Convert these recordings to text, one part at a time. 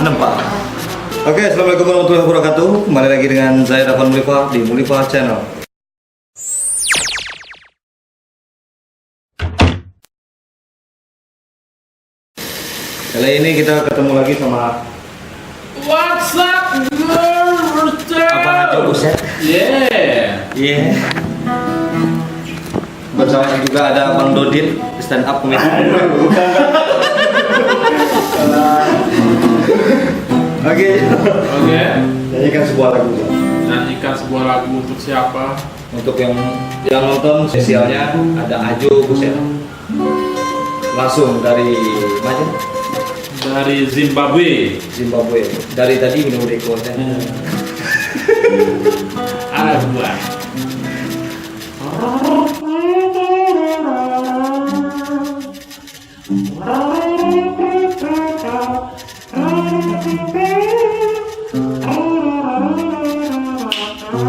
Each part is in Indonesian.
Nempak. Oke, assalamualaikum warahmatullahi wabarakatuh. Kembali lagi dengan saya Rafan Mulifah di Mulifah Channel. Kali ini kita ketemu lagi sama What's up, girl? apa aja Buset? Yeah. Bersama juga ada Bang Dodit, stand up comedy. Oke. Nyanyikan sebuah lagu. Nyanyikan sebuah lagu untuk siapa? Untuk yang nonton spesialnya ada Ajo Buset. Langsung dari mana? Dari Zimbabwe. Dari tadi minum deko. Ada dua.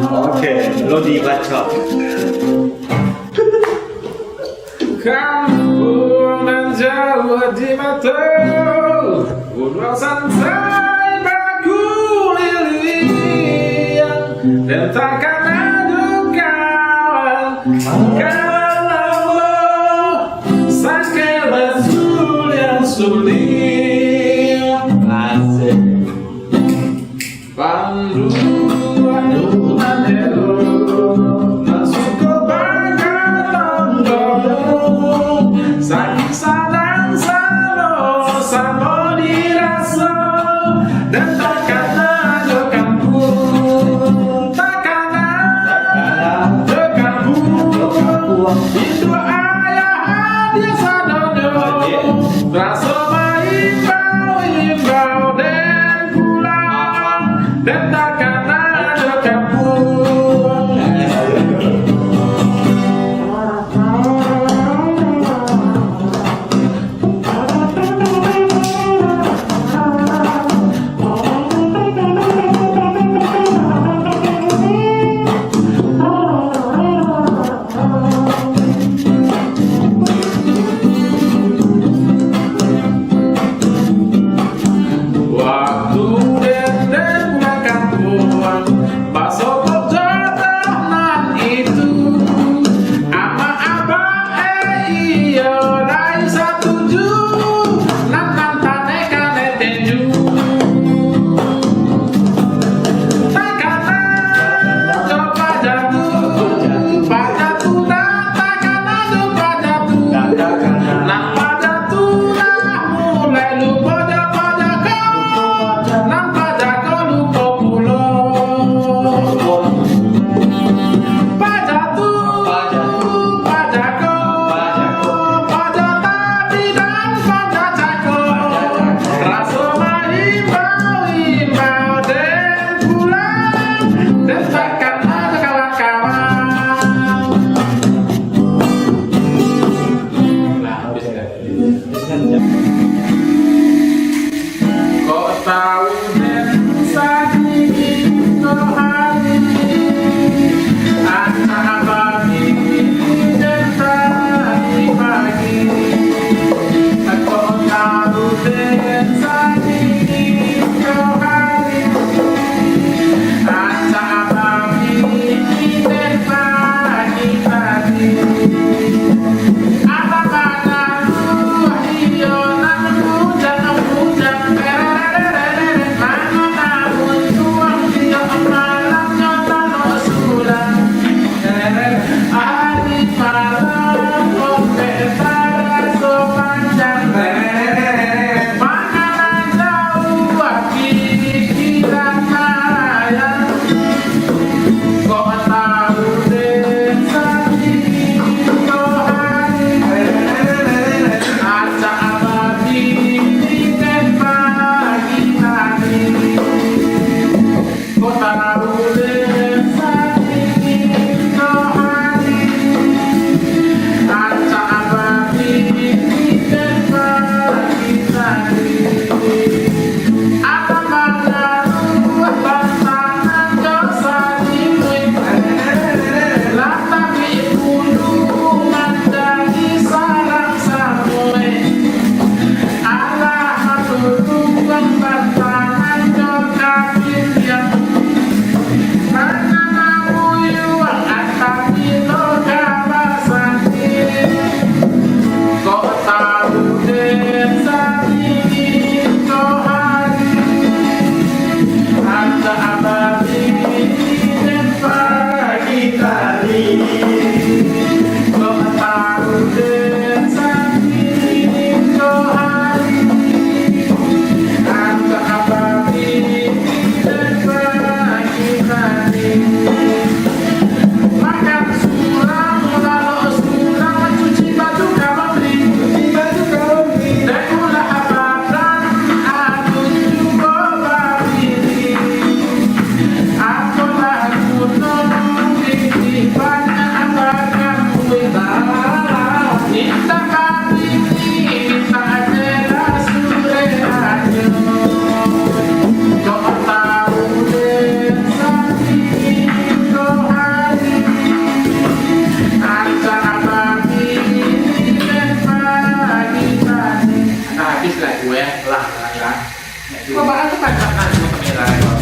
Oke, lo dibaca. Kampung dan Jawa di mata, udah santai baku lilian dan takkan ada kawan Allah sampai betul yang sulit asik pandu adu manelo masuk ke bagai tonggo sakit sadang sama dirasa dan takkan ada kampung takkan ada kampung itu ayah dia sadanya rasa imbau dan pulang dan takkan ada kampung. Waktu den pulang kampung, bakso perjalanan itu, ama abah iya dari satuju, nan tane kane tenju, takana coba jatuh, pajatu takana coba jatuh, nan pajatu lah mulai lupa. ไม่มีอะไร